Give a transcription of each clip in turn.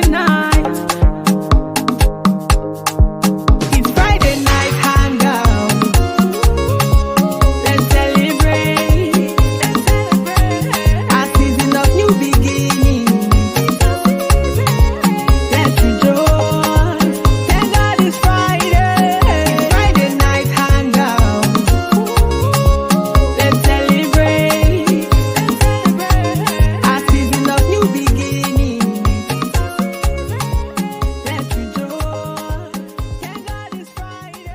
night. It's Friday night hangout. Let's celebrate. A season of new beginnings. Let's rejoice. Thank God it's Friday. It's Friday night hangout. Let's celebrate. A season of new beginnings. Let's rejoice. Thank God it's Friday.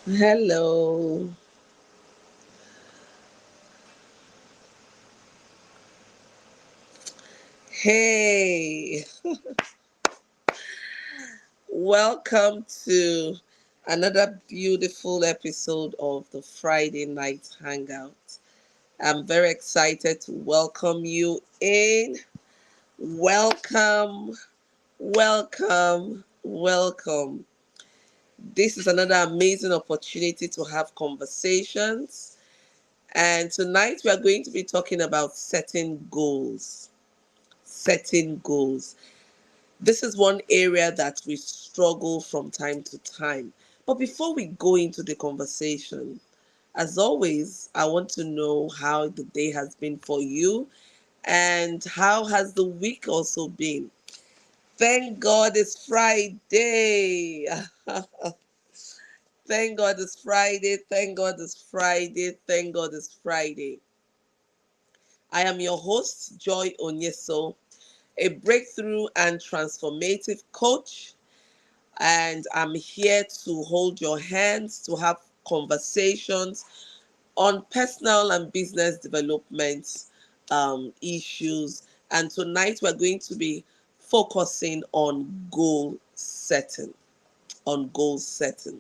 Hello. Hey, welcome to another beautiful episode of the Friday Night Hangout. I'm very excited to welcome you in. Welcome, welcome, welcome. This is another amazing opportunity to have conversations. And tonight we are going to be talking about setting goals. Setting goals. This is one area that we struggle from time to time. But before we go into the conversation, as always, I want to know how the day has been for you and how has the week also been. Thank God it's Friday. Thank God it's Friday. Thank God it's Friday. Thank God it's Friday. I am your host, Joy Onyeso, a breakthrough and transformative coach, and I'm here to hold your hands to have conversations on personal and business development issues. And tonight we're going to be focusing on goal setting. On goal setting.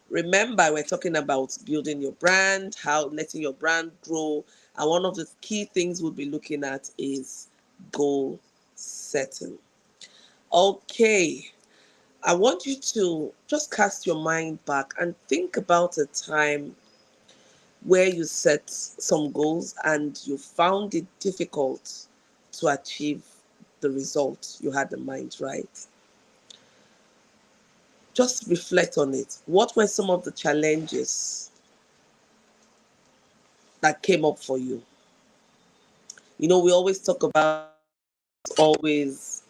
Remember, we're talking about building your brand, how letting your brand grow. And one of the key things we'll be looking at is goal setting. Okay, I want you to just cast your mind back and think about a time where you set some goals and you found it difficult to achieve the result you had in mind, right? Just reflect on it. What were some of the challenges that came up for you? You know, we always talk about always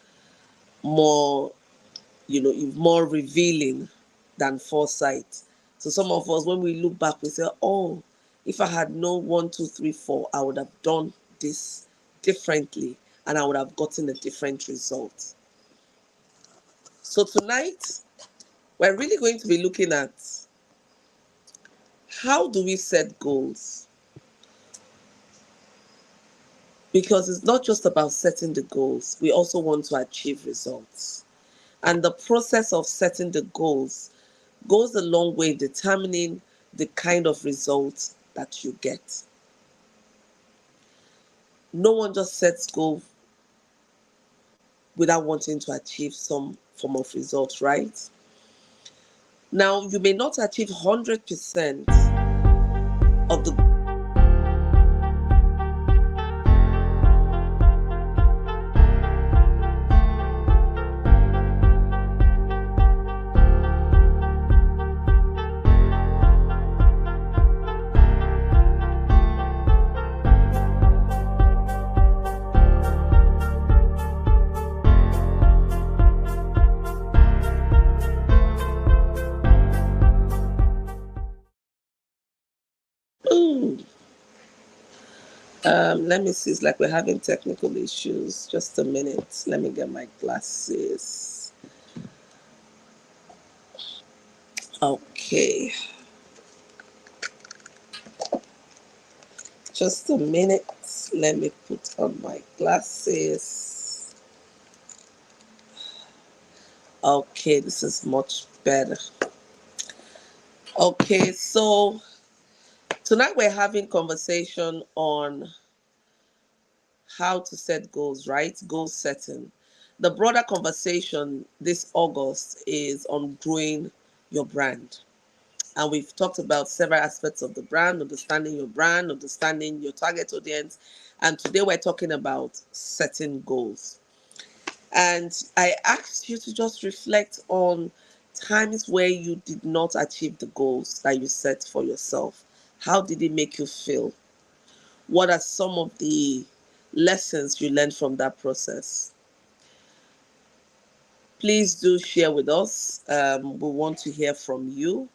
more, more revealing than foresight. So some of us, when we look back, we say, oh, if I had known 1, 2, 3, 4, I would have done this differently and I would have gotten a different result. So tonight, we're really going to be looking at how do we set goals? Because it's not just about setting the goals, we also want to achieve results. And the process of setting the goals goes a long way in determining the kind of results that you get. No one just sets goals without wanting to achieve some form of result, right? Now, you may not achieve 100% of the Ooh. Let me see. It's like we're having technical issues. Just a minute. Let me get my glasses. Okay. Just a minute. Let me put on my glasses. Okay, this is much better. Okay, so tonight we're having conversation on how to set goals, right? Goal setting. The broader conversation this August is on growing your brand. And we've talked about several aspects of the brand, understanding your target audience. And today we're talking about setting goals. And I asked you to just reflect on times where you did not achieve the goals that you set for yourself. How did it make you feel? What are some of the lessons you learned from that process? Please do share with us. We want to hear from you.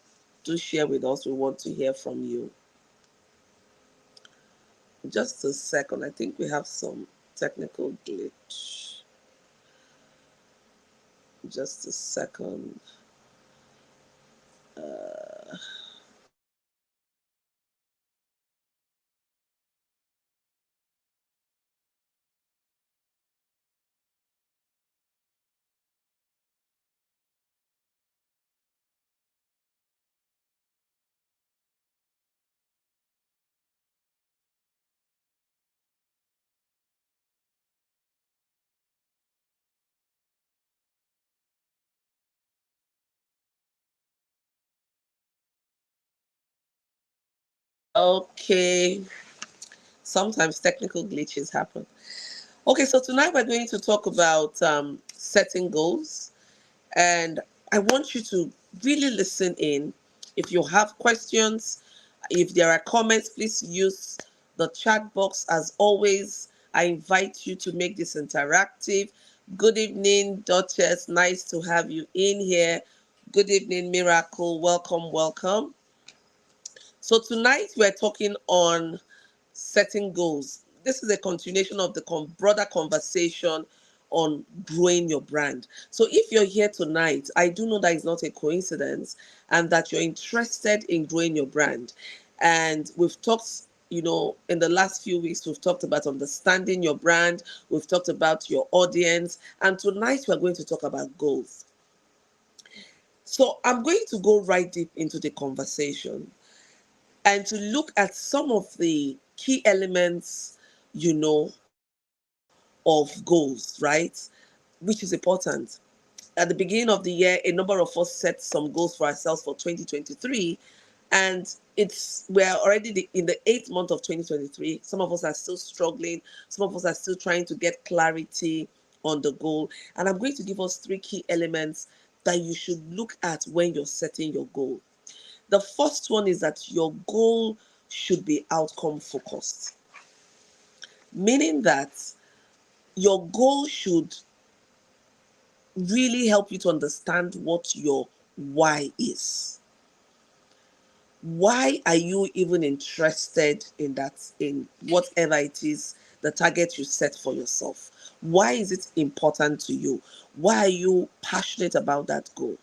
Do share with us. We want to hear from you. Just a second. I think we have some technical glitch. Just a second. Okay. Sometimes technical glitches happen. Okay, so tonight we're going to talk about setting goals. And I want you to really listen in. If you have questions, if there are comments, please use the chat box. As always, I invite you to make this interactive. Good evening, Duchess. Nice to have you in here. Good evening, Miracle. Welcome, welcome. So tonight we're talking on setting goals. This is a continuation of the broader conversation on growing your brand. So if you're here tonight, I do know that it's not a coincidence and that you're interested in growing your brand. And we've talked, in the last few weeks, we've talked about understanding your brand, we've talked about your audience, and tonight we're going to talk about goals. So I'm going to go right deep into the conversation and to look at some of the key elements, of goals, right? Which is important. At the beginning of the year, a number of us set some goals for ourselves for 2023, and we're already in the 8th month of 2023. Some of us are still struggling. Some of us are still trying to get clarity on the goal. And I'm going to give us 3 key elements that you should look at when you're setting your goal. The first one is that your goal should be outcome focused, meaning that your goal should really help you to understand what your why is. Why are you even interested in that, in whatever it is, the target you set for yourself? Why is it important to you? Why are you passionate about that goal?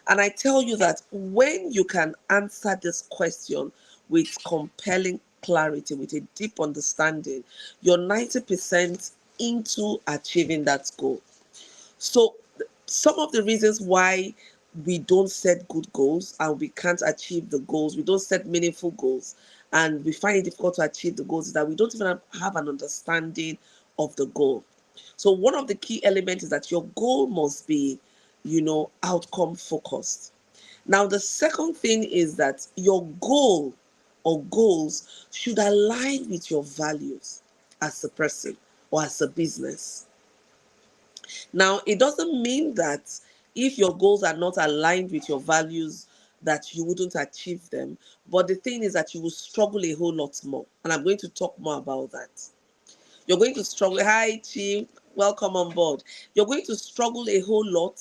And I tell you that when you can answer this question with compelling clarity, with a deep understanding, you're 90% into achieving that goal. So, some of the reasons why we don't set good goals and we can't achieve the goals, we don't set meaningful goals, and we find it difficult to achieve the goals is that we don't even have an understanding of the goal. So, one of the key elements is that your goal must be, outcome focused. Now, the second thing is that your goal or goals should align with your values as a person or as a business. Now, it doesn't mean that if your goals are not aligned with your values, that you wouldn't achieve them. But the thing is that you will struggle a whole lot more. And I'm going to talk more about that. You're going to struggle. Hi, Chief. Welcome on board. You're going to struggle a whole lot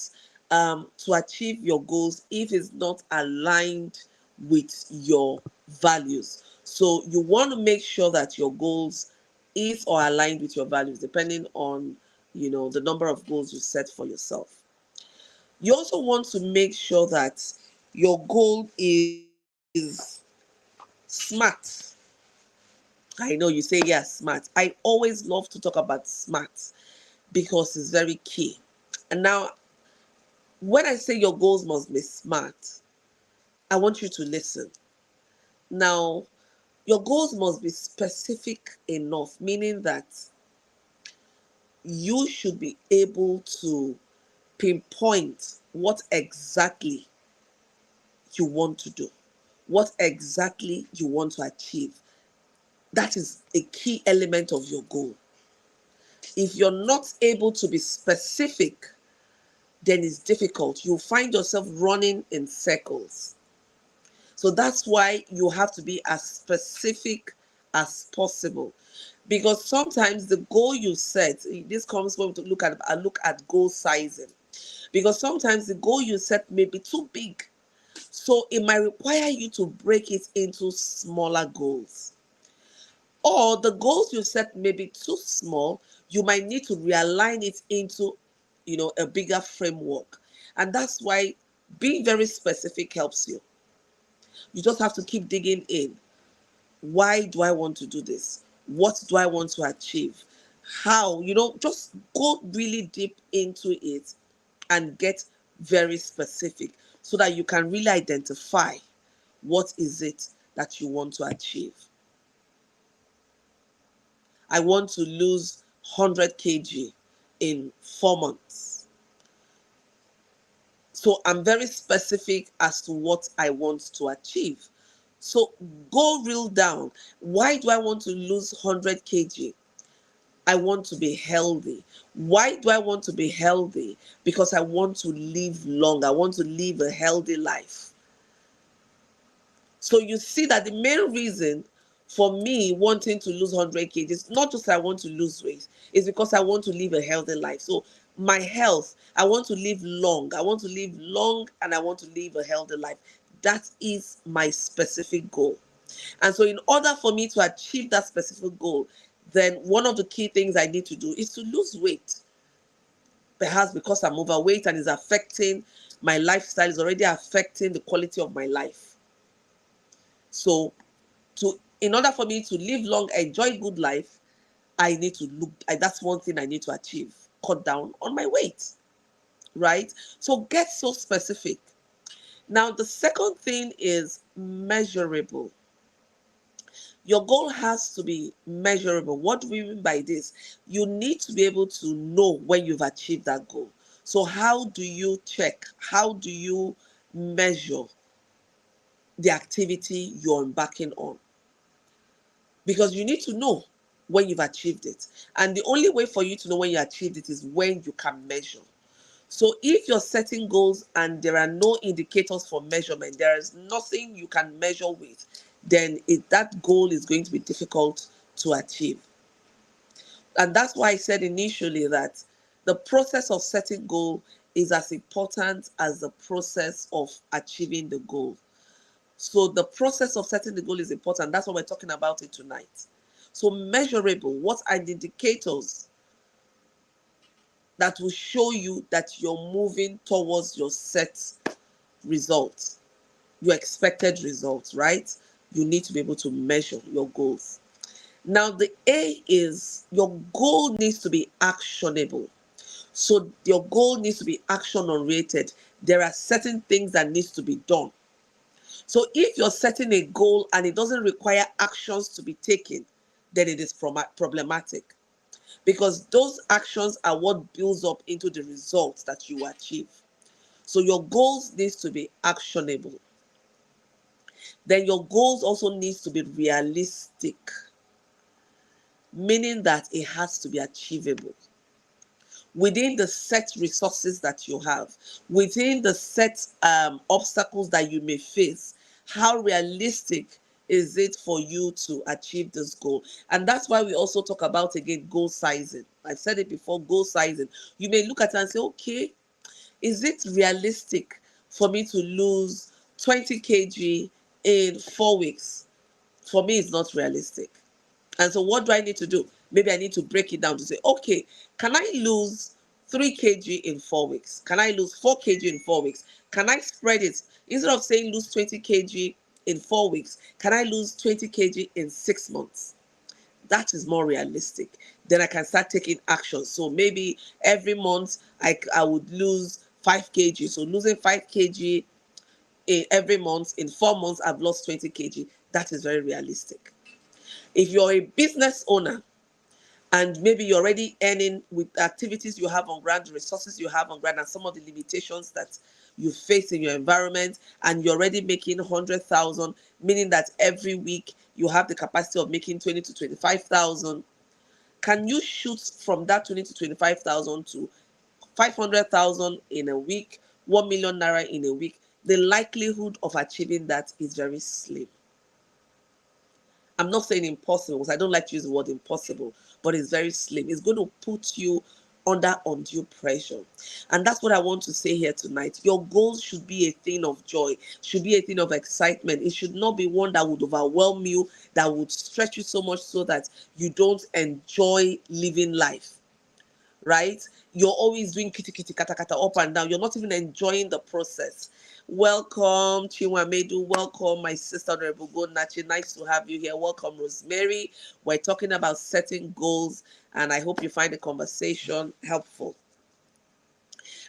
to achieve your goals if it's not aligned with your values. So you want to make sure that your goals is or aligned with your values, depending on the number of goals you set for yourself. You also want to make sure that your goal is smart. I know you say yes, smart. I always love to talk about smart because it's very key. And now, when I say your goals must be smart, I want you to listen. Now, your goals must be specific enough, meaning that you should be able to pinpoint what exactly you want to do. what exactly you want to achieve. That is a key element of your goal. If you're not able to be specific, then it's difficult. You'll find yourself running in circles. So that's why you have to be as specific as possible. Because sometimes the goal you set, this comes when we look at goal sizing. Because sometimes the goal you set may be too big. So it might require you to break it into smaller goals. Or the goals you set may be too small. You might need to realign it into, a bigger framework. And that's why being very specific helps you. You just have to keep digging in. Why do I want to do this? What do I want to achieve? How? Just go really deep into it and get very specific so that you can really identify what is it that you want to achieve. I want to lose 100 kg in 4 months. So I'm very specific as to what I want to achieve. So go real down. Why do I want to lose 100 kg? I want to be healthy. Why do I want to be healthy? Because I want to live long. I want to live a healthy life. So you see that the main reason for me wanting to lose 100 kg is not just I want to lose weight, it's because I want to live a healthy life. So my health, I want to live long. I want to live long and I want to live a healthy life. That is my specific goal. And so in order for me to achieve that specific goal, then one of the key things I need to do is to lose weight. Perhaps because I'm overweight and is affecting my lifestyle, is already affecting the quality of my life. So in order for me to live long, enjoy good life, I need to that's one thing I need to achieve. Cut down on my weight. Right? So get so specific. Now, the second thing is measurable. Your goal has to be measurable. What do we mean by this? You need to be able to know when you've achieved that goal. So how do you check? How do you measure the activity you're embarking on? Because you need to know when you've achieved it. And the only way for you to know when you achieved it is when you can measure. So if you're setting goals and there are no indicators for measurement, there is nothing you can measure with, then that goal is going to be difficult to achieve. And that's why I said initially that the process of setting goal is as important as the process of achieving the goal. So the process of setting the goal is important. That's what we're talking about it tonight. So measurable, what are the indicators that will show you that you're moving towards your set results, your expected results, right? You need to be able to measure your goals. Now, the A is your goal needs to be actionable. So your goal needs to be action oriented. There are certain things that needs to be done. So if you're setting a goal and it doesn't require actions to be taken, then it is problematic. Because those actions are what builds up into the results that you achieve. So your goals needs to be actionable. Then your goals also needs to be realistic, meaning that it has to be achievable within the set resources that you have, within the set obstacles that you may face. How realistic is it for you to achieve this goal? And that's why we also talk about, again, goal sizing. I've said it before, goal sizing. You may look at it and say, okay, is it realistic for me to lose 20 kg in 4 weeks? For me, it's not realistic. And so what do I need to do? Maybe I need to break it down to say, okay, can I lose 3 kg in 4 weeks? Can I lose 4 kg in 4 weeks? Can I spread it? Instead of saying lose 20 kg in 4 weeks, can I lose 20 kg in 6 months? That is more realistic. Then I can start taking action. So maybe every month I would lose 5 kg. So losing 5 kg every month, in 4 months, I've lost 20 kg. That is very realistic. If you're a business owner and maybe you're already earning with activities you have on ground, the resources you have on ground, and some of the limitations that you face in your environment, and you're already making 100,000, meaning that every week you have the capacity of making 20 to 25,000. Can you shoot from that 20 to 25,000 to 500,000 in a week, 1 million naira in a week? The likelihood of achieving that is very slim. I'm not saying impossible because I don't like to use the word impossible, but it's very slim. It's going to put you under undue pressure. And that's what I want to say here tonight. Your goals should be a thing of joy, should be a thing of excitement. It should not be one that would overwhelm you, that would stretch you so much so that you don't enjoy living life, right? You're always doing kitty kitty kata kata up and down. You're not even enjoying the process. Welcome, Chinwamedu. Welcome, my sister Honorable Godnachi. Nice to have you here. Welcome, Rosemary. We're talking about setting goals, and I hope you find the conversation helpful.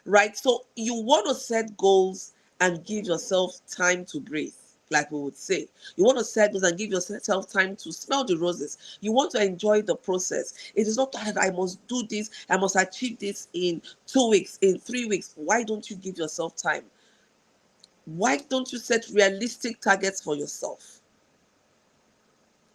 Right? So you want to set goals and give yourself time to breathe, like we would say. You want to set goals and give yourself time to smell the roses. You want to enjoy the process. It is not that I must do this, I must achieve this in 2 weeks, in 3 weeks. Why don't you give yourself time? Why don't you set realistic targets for yourself?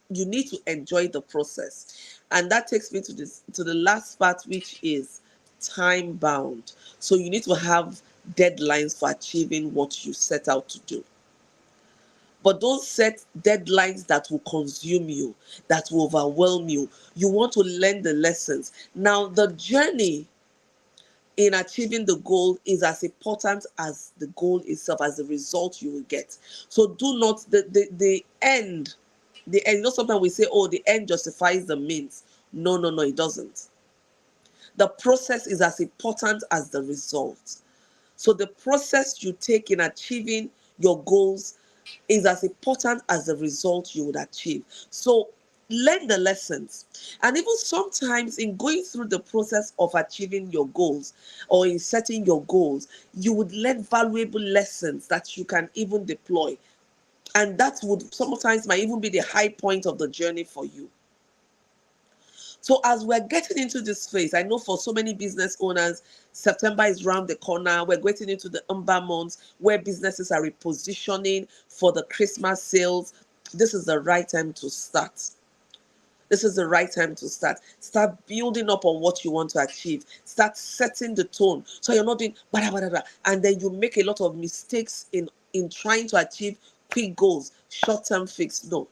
You need to enjoy the process. And that takes me to the last part, which is time bound. So you need to have deadlines for achieving what you set out to do. But don't set deadlines that will consume you, that will overwhelm you. You want to learn the lessons. Now, the journey in achieving the goal is as important as the goal itself, as the result you will get. So do not, the end, you know, sometimes we say, oh, the end justifies the means. No, no, no, it doesn't. The process is as important as the result. So the process you take in achieving your goals is as important as the result you would achieve. So learn the lessons. And even sometimes in going through the process of achieving your goals or in setting your goals, you would learn valuable lessons that you can even deploy. And that would sometimes might even be the high point of the journey for you. So as we're getting into this phase, I know for so many business owners, September is around the corner. We're getting into the Umber months where businesses are repositioning for the Christmas sales. This is the right time to start. This is the right time to start. Start building up on what you want to achieve. Start setting the tone. So you're not doing bada, bada, bada, and then you make a lot of mistakes in trying to achieve quick goals, short-term fix. No.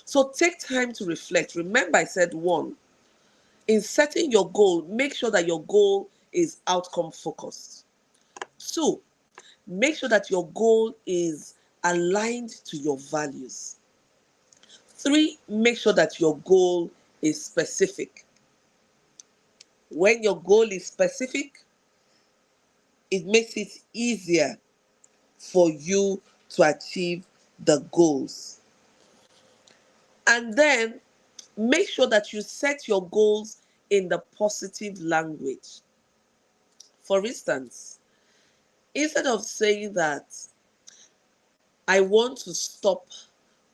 So take time to reflect. Remember, I said one, in setting your goal, make sure that your goal is outcome focused. Two, make sure that your goal is aligned to your values. Three, make sure that your goal is specific. When your goal is specific, it makes it easier for you to achieve the goals. And then make sure that you set your goals in the positive language. For instance, instead of saying that I want to stop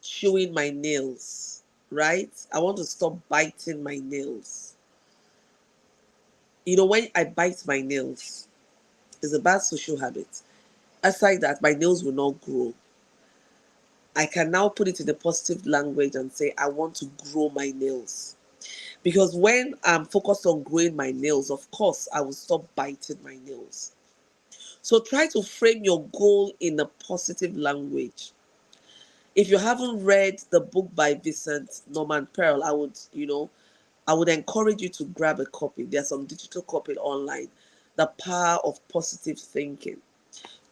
chewing my nails, right? I want to stop biting my nails. You know, when I bite my nails, it's a bad social habit. Aside that, my nails will not grow. I can now put it in a positive language and say, I want to grow my nails. Because when I'm focused on growing my nails, of course, I will stop biting my nails. So try to frame your goal in a positive language. If you haven't read the book by Vincent Norman Pearl, I would encourage you to grab a copy. There's some digital copy online. The Power of Positive Thinking.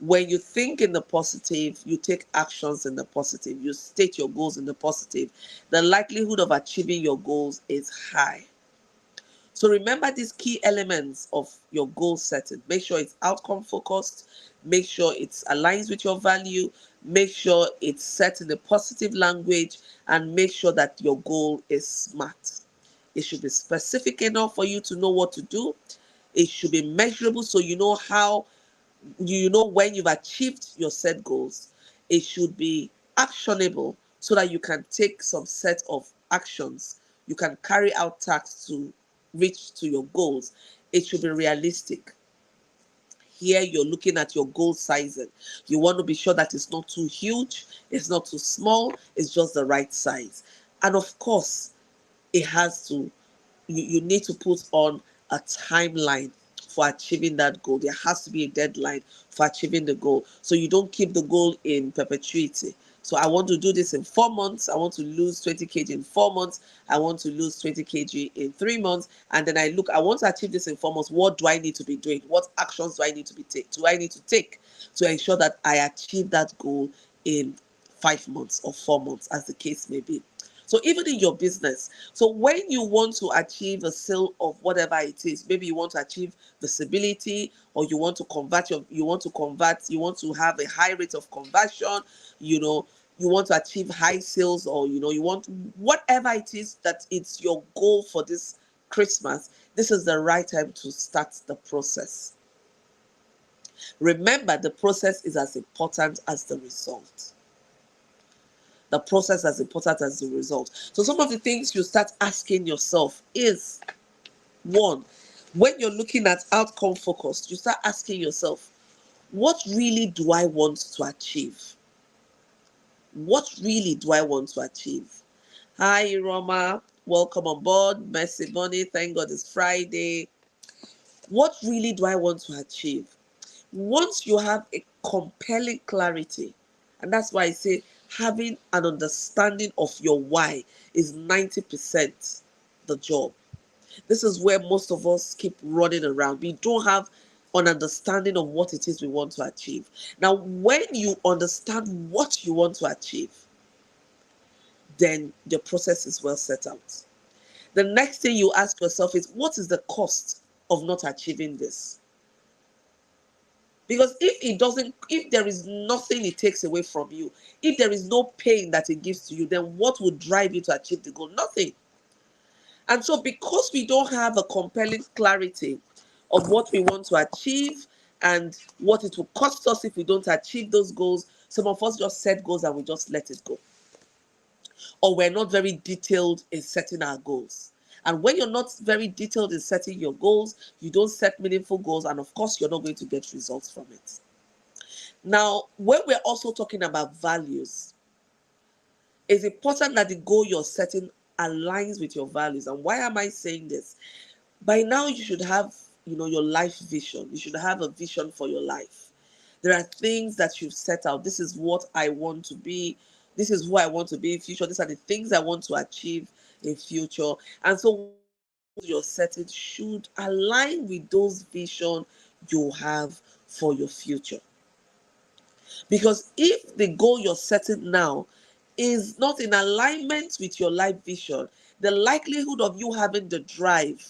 When you think in the positive, you take actions in the positive, you state your goals in the positive, the likelihood of achieving your goals is high. So remember these key elements of your goal setting. Make sure it's outcome focused. Make sure it aligns with your value. Make sure it's set in a positive language, and make sure that your goal is smart. It should be specific enough for you to know what to do. It should be measurable so you know when you've achieved your set goals. It should be actionable so that you can take some set of actions. You can carry out tasks to reach to your goals. It should be realistic. Here you're looking at your goal sizing. You want to be sure that it's not too huge, it's not too small, it's just the right size. And of course, it has to, you need to put on a timeline for achieving that goal. There has to be a deadline for achieving the goal. So you don't keep the goal in perpetuity. So I want to do this in 4 months. I want to lose 20 kg in 4 months. I want to lose 20 kg in 3 months. And then I look, I want to achieve this in 4 months. What do I need to be doing? What actions do I need to be take to ensure that I achieve that goal in 5 months or 4 months, as the case may be? So even in your business, so when you want to achieve a sale of whatever it is, maybe you want to achieve visibility, or you want to you want to have a high rate of conversion, you know, you want to achieve high sales, or you want whatever it is that it's your goal for this Christmas, this is the right time to start the process. Remember, the process is as important as the result. The process as important as the result. So some of the things you start asking yourself is, one, when you're looking at outcome focused, you start asking yourself, what really do I want to achieve? What really do I want to achieve? Hi, Roma. Welcome on board. Mercy Bonnie. Thank God it's Friday. What really do I want to achieve? Once you have a compelling clarity, and that's why I say having an understanding of your why is 90% the job. This is where most of us keep running around. We don't have an understanding of what it is we want to achieve. Now, when you understand what you want to achieve, then the process is well set out. The next thing you ask yourself is, what is the cost of not achieving this? Because if there is nothing it takes away from you, if there is no pain that it gives to you, then what would drive you to achieve the goal? Nothing. And so, because we don't have a compelling clarity of what we want to achieve and what it will cost us if we don't achieve those goals, some of us just set goals and we just let it go. Or we're not very detailed in setting our goals. And when you're not very detailed in setting your goals, you don't set meaningful goals, and of course, you're not going to get results from it. Now, when we're also talking about values, it's important that the goal you're setting aligns with your values. And why am I saying this? By now, you should have, your life vision. You should have a vision for your life. There are things that you've set out. This is what I want to be. This is who I want to be in future. These are the things I want to achieve in future. And so you're setting should align with those vision you have for your future. Because if the goal you're setting now is not in alignment with your life vision, the likelihood of you having the drive,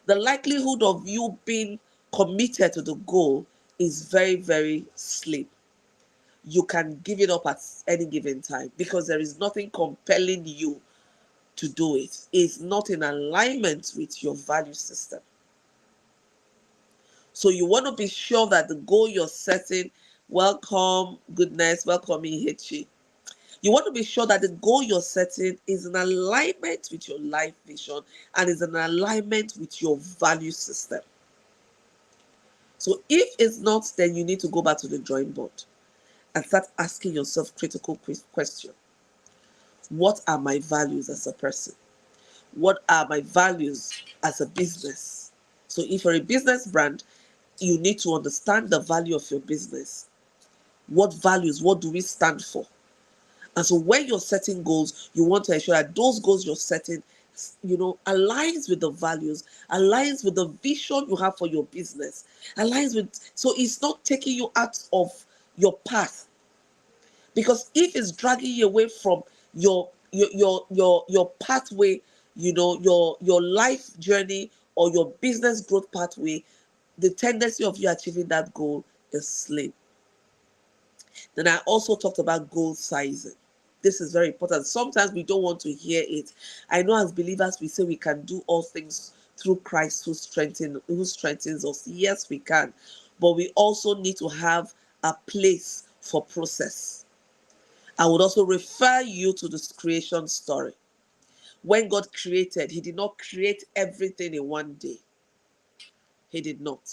the likelihood of you being committed to the goal is very, very slim. You can give it up at any given time because there is nothing compelling you to do it. It's not in alignment with your value system. So you want to be sure that the goal you're setting, welcome, goodness, welcome, Ihechi. You want to be sure that the goal you're setting is in alignment with your life vision and is in alignment with your value system. So if it's not, then you need to go back to the drawing board and start asking yourself critical questions. What are my values as a person? What are my values as a business? So if you're a business brand, you need to understand the value of your business. What values, what do we stand for? And so when you're setting goals, you want to ensure that those goals you're setting, aligns with the values, aligns with the vision you have for your business, aligns with, so it's not taking you out of your path. Because if it's dragging you away from your pathway, your life journey or your business growth pathway, the tendency of you achieving that goal is slim. Then I also talked about goal sizing. This is very important. Sometimes we don't want to hear it. I know as believers, we say we can do all things through Christ who strengthens us. Yes, we can. But we also need to have a place for process. I would also refer you to this creation story. When God created, He did not create everything in one day. He did not.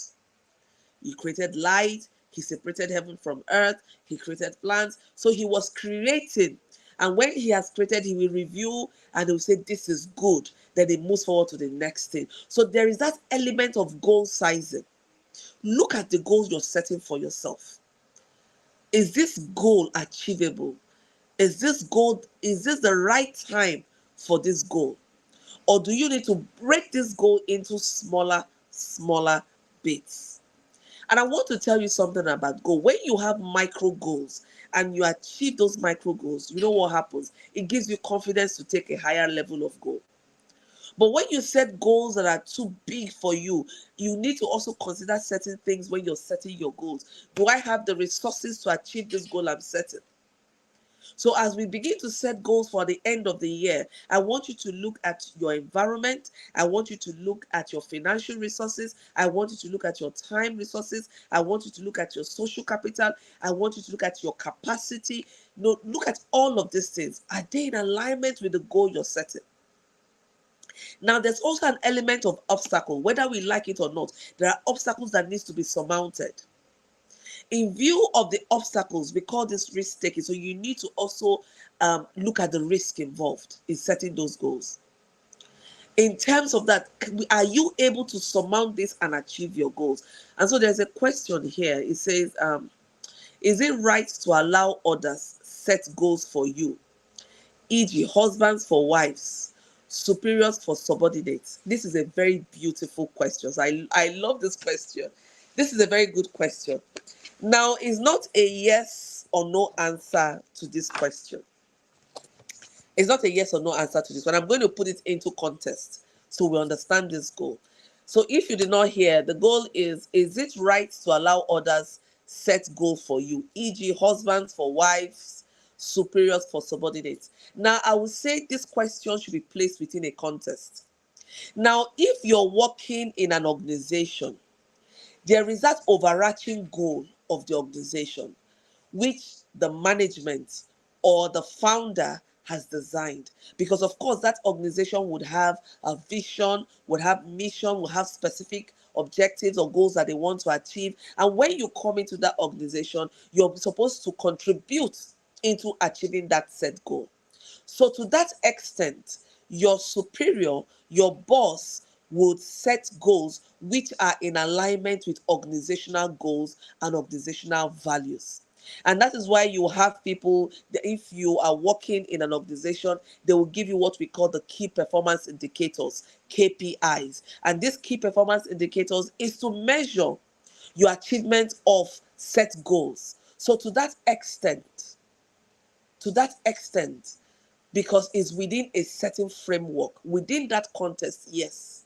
He created light, he separated heaven from earth, he created plants. So he was creating. And when he has created, he will review and he will say, this is good. Then he moves forward to the next thing. So there is that element of goal sizing. Look at the goals you're setting for yourself. Is this goal achievable? Is this the right time for this goal? Or do you need to break this goal into smaller bits? And I want to tell you something about goal. When you have micro goals and you achieve those micro goals, you know what happens? It gives you confidence to take a higher level of goal. But when you set goals that are too big for you, you need to also consider certain things when you're setting your goals. Do I have the resources to achieve this goal I'm setting? So as we begin to set goals for the end of the year, I want you to look at your environment. I want you to look at your financial resources. I want you to look at your time resources. I want you to look at your social capital. I want you to look at your capacity. No, look at all of these things. Are they in alignment with the goal you're setting? Now, there's also an element of obstacle, whether we like it or not. There are obstacles that needs to be surmounted. In view of the obstacles, we call this risk taking. So you need to also look at the risk involved in setting those goals. In terms of that, are you able to surmount this and achieve your goals? And so there's a question here. It says, is it right to allow others set goals for you, e.g., husbands for wives, superiors for subordinates? This is a very beautiful question. So I love this question. This is a very good question. Now, it's not a yes or no answer to this question. It's not a yes or no answer to this one. I'm going to put it into context so we understand this goal. So if you did not hear, the goal is it right to allow others set goals for you, e.g., husbands for wives, superiors for subordinates? Now, I would say this question should be placed within a context. Now, if you're working in an organization, there is that overarching goal of the organization, which the management or the founder has designed. Because, of course, that organization would have a vision, would have mission, would have specific objectives or goals that they want to achieve. And when you come into that organization, you're supposed to contribute into achieving that set goal. So, to that extent, your superior, your boss, would set goals which are in alignment with organizational goals and organizational values. And that is why you have people, if you are working in an organization, they will give you what we call the key performance indicators, KPIs. And these key performance indicators is to measure your achievement of set goals. So to that extent, because it's within a certain framework, within that context, yes.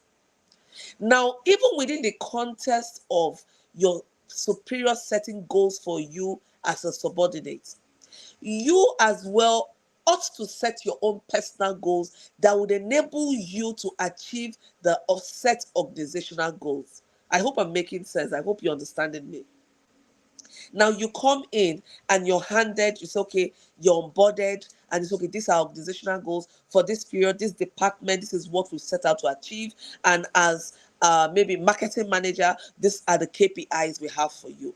Now, even within the context of your superior setting goals for you as a subordinate, you as well ought to set your own personal goals that would enable you to achieve the offset organizational goals. I hope I'm making sense. I hope you're understanding me. Now you come in and you're handed, you say, okay, you're onboarded, and it's okay, these are organizational goals for this period, this department, this is what we set out to achieve. And as maybe marketing manager, these are the KPIs we have for you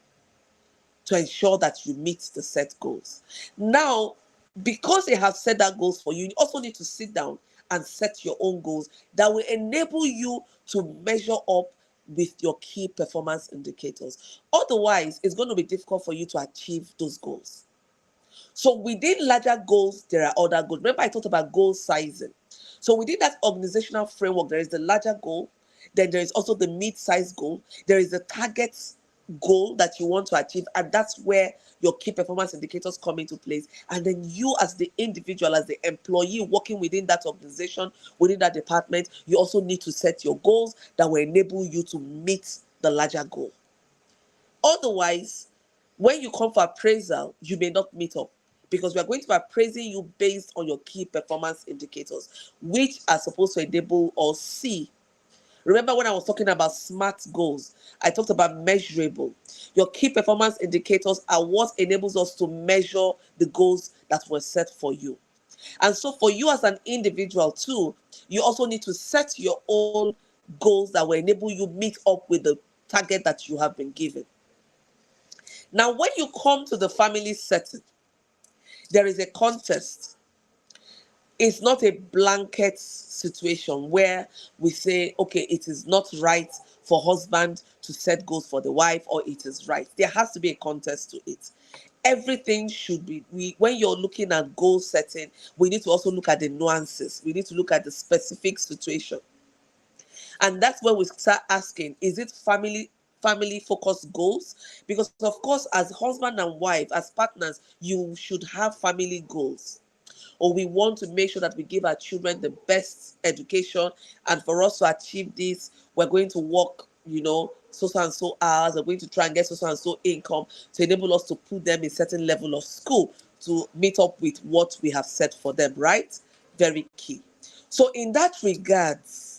to ensure that you meet the set goals. Now, because they have set that goals for you, you also need to sit down and set your own goals that will enable you to measure up with your key performance indicators. Otherwise, it's going to be difficult for you to achieve those goals. So within larger goals, there are other goals. Remember, I talked about goal sizing. So within that organizational framework, there is the larger goal. Then there is also the mid-size goal. There is the target goal that you want to achieve, and that's where your key performance indicators come into place. And then you, as the individual, as the employee working within that organization, within that department, you also need to set your goals that will enable you to meet the larger goal. Otherwise, when you come for appraisal, you may not meet up, because we are going to be appraising you based on your key performance indicators, which are supposed to enable or see. Remember when I was talking about SMART goals, I talked about measurable. Your key performance indicators are what enables us to measure the goals that were set for you. And so for you as an individual too, you also need to set your own goals that will enable you meet up with the target that you have been given. Now, when you come to the family setting, there is a contest. It's not a blanket situation where we say, okay, it is not right for husband to set goals for the wife, or it is right. There has to be a contest to it. Everything should be, when you're looking at goal setting, we need to also look at the nuances. We need to look at the specific situation. And that's where we start asking, is it family focused goals? Because of course, as husband and wife, as partners, you should have family goals, or we want to make sure that we give our children the best education. And for us to achieve this, we're going to work, so and so hours. We're going to try and get so and so income to enable us to put them in certain level of school to meet up with what we have set for them, right? Very key. So in that regards,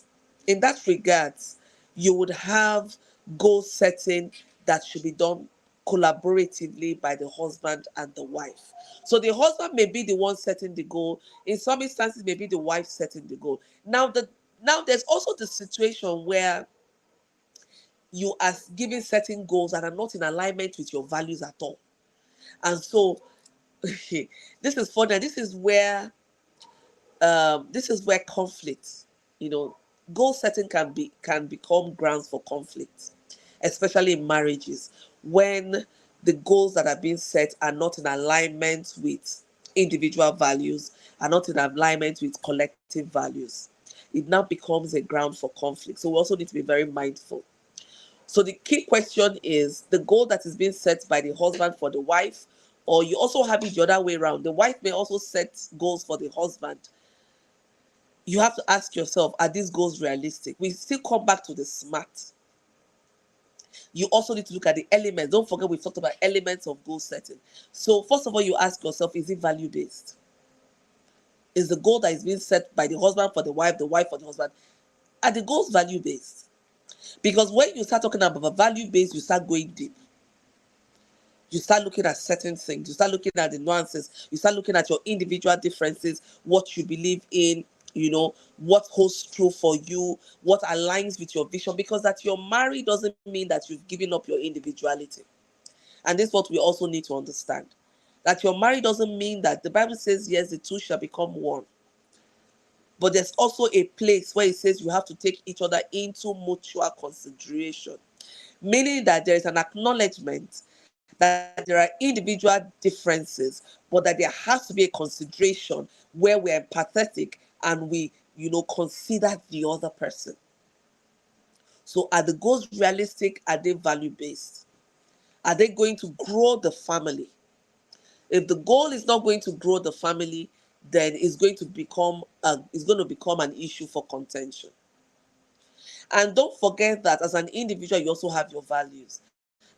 you would have goal setting that should be done collaboratively by the husband and the wife. So the husband may be the one setting the goal. In some instances, maybe the wife setting the goal. Now there's also the situation where you are giving certain goals that are not in alignment with your values at all. And so this is further. This is where conflict, you know, goal setting can become grounds for conflict, especially in marriages, when the goals that are being set are not in alignment with individual values, are not in alignment with collective values. It now becomes a ground for conflict. So we also need to be very mindful. So the key question is the goal that is being set by the husband for the wife, or you also have it the other way around. The wife may also set goals for the husband. You have to ask yourself, are these goals realistic? We still come back to the SMART. You also need to look at the elements. Don't forget, we've talked about elements of goal setting. So first of all, you ask yourself, is it value based? Is the goal that is being set by the husband for the wife for the husband, are the goals value based? Because when you start talking about value based, you start going deep. You start looking at certain things. You start looking at the nuances. You start looking at your individual differences, what you believe in, what holds true for you, what aligns with your vision. Because that you're married doesn't mean that you've given up your individuality. And this is what we also need to understand. That you're married doesn't mean that the Bible says, yes, the two shall become one. But there's also a place where it says you have to take each other into mutual consideration, meaning that there is an acknowledgement that there are individual differences, but that there has to be a consideration where we're empathetic and we, consider the other person. So are the goals realistic? Are they value based? Are they going to grow the family? If the goal is not going to grow the family, then it's going to become an issue for contention. And don't forget that as an individual, you also have your values.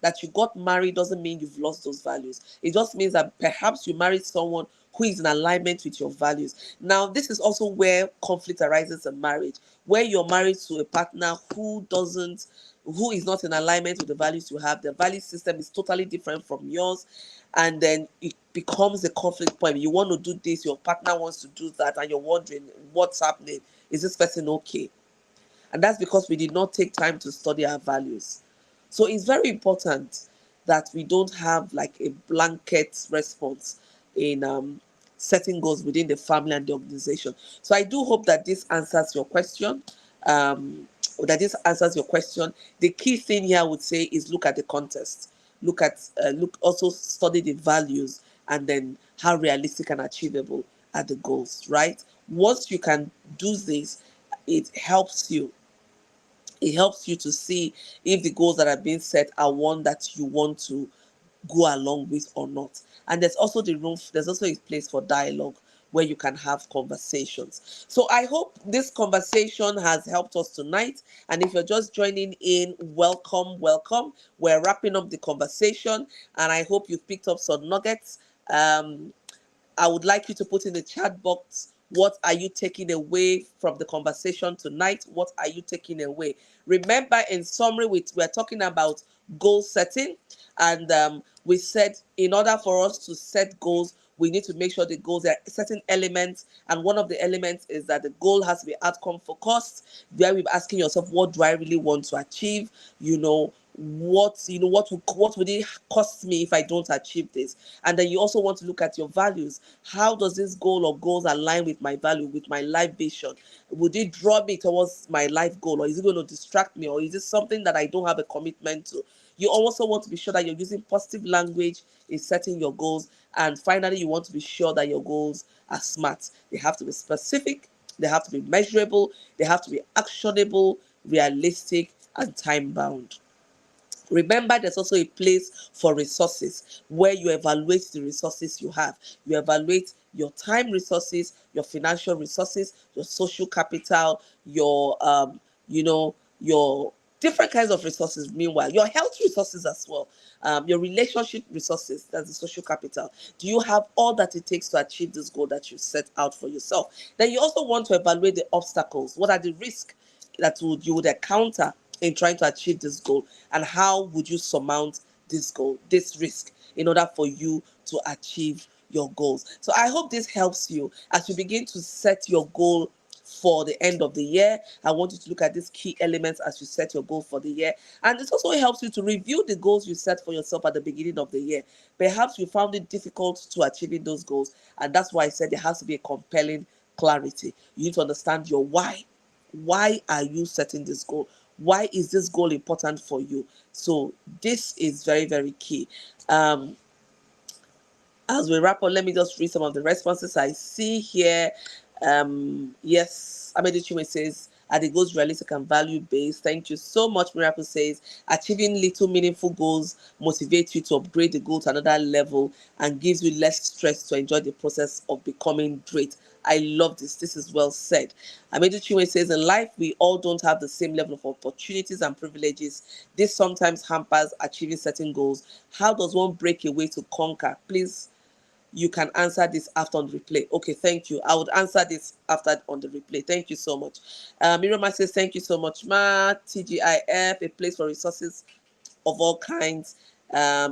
That you got married doesn't mean you've lost those values. It just means that perhaps you married someone who is in alignment with your values. Now, this is also where conflict arises in marriage, where you're married to a partner who is not in alignment with the values you have. The value system is totally different from yours. And then it becomes a conflict point. You want to do this, your partner wants to do that, and you're wondering what's happening. Is this person okay? And that's because we did not take time to study our values. So it's very important that we don't have like a blanket response in setting goals within the family and the organization. So I do hope that this answers your question. The key thing here I would say is look at the context. Also study the values, and then how realistic and achievable are the goals, right? Once you can do this, it helps you it helps you to see if the goals that are being set are one that you want to go along with or not. And there's also a place for dialogue where you can have conversations. So I hope this conversation has helped us tonight. And if you're just joining in, welcome, welcome. We're wrapping up the conversation, and I hope you've picked up some nuggets. I would like you to put in the chat box, what are you taking away from the conversation tonight? What are you taking away? Remember, in summary, we're talking about goal setting. And we said in order for us to set goals, we need to make sure the goals are certain elements. And one of the elements is that the goal has to be outcome focused, where we're asking yourself, what do I really want to achieve? what would it cost me if I don't achieve this? And then you also want to look at your values. How does this goal or goals align with my value, with my life vision? Would it draw me towards my life goal, or is it going to distract me, or is it something that I don't have a commitment to? You also want to be sure that you're using positive language in setting your goals. And finally, you want to be sure that your goals are smart. They have to be specific, they have to be measurable, they have to be actionable, realistic, and time bound. Remember, there's also a place for resources where you evaluate the resources you have. You evaluate your time resources, your financial resources, your social capital, your different kinds of resources. Meanwhile, your health resources as well, your relationship resources, that's the social capital. Do you have all that it takes to achieve this goal that you set out for yourself? Then you also want to evaluate the obstacles. What are the risks that you would encounter in trying to achieve this goal, and how would you surmount this goal, this risk, in order for you to achieve your goals? So I hope this helps you as you begin to set your goal for the end of the year. I want you to look at these key elements as you set your goal for the year. And it also helps you to review the goals you set for yourself at the beginning of the year. Perhaps you found it difficult to achieving those goals, and that's why I said there has to be a compelling clarity. You need to understand your why. Why are you setting this goal? Why is this goal important for you? So this is very, very key. um as we wrap up, let me just read some of the responses I see here. Yes, Amedu Chinwe says, are the goals realistic and value based? Thank you so much. Miracle says, achieving little meaningful goals motivates you to upgrade the goal to another level and gives you less stress to enjoy the process of becoming great. I love this. This is well said. Amedu Chinwe says, in life, we all don't have the same level of opportunities and privileges. This sometimes hampers achieving certain goals. How does one break away to conquer? Please, you can answer this after on the replay. Okay, thank you. I would answer this after on the replay. Thank you so much. Miriam says, thank you so much, Ma. TGIF, a place for resources of all kinds.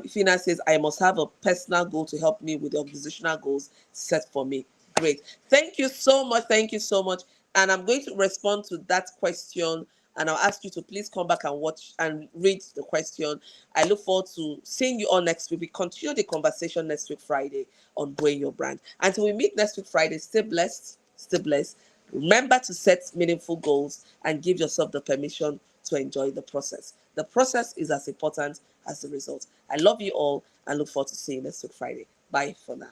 Fina says, I must have a personal goal to help me with the organizational goals set for me. Great. Thank you so much. Thank you so much. And I'm going to respond to that question. And I'll ask you to please come back and watch and read the question. I look forward to seeing you all next week. We continue the conversation next week, Friday, on growing your brand. Until we meet next week, Friday, stay blessed. Stay blessed. Remember to set meaningful goals and give yourself the permission to enjoy the process. The process is as important as the result. I love you all and look forward to seeing you next week, Friday. Bye for now.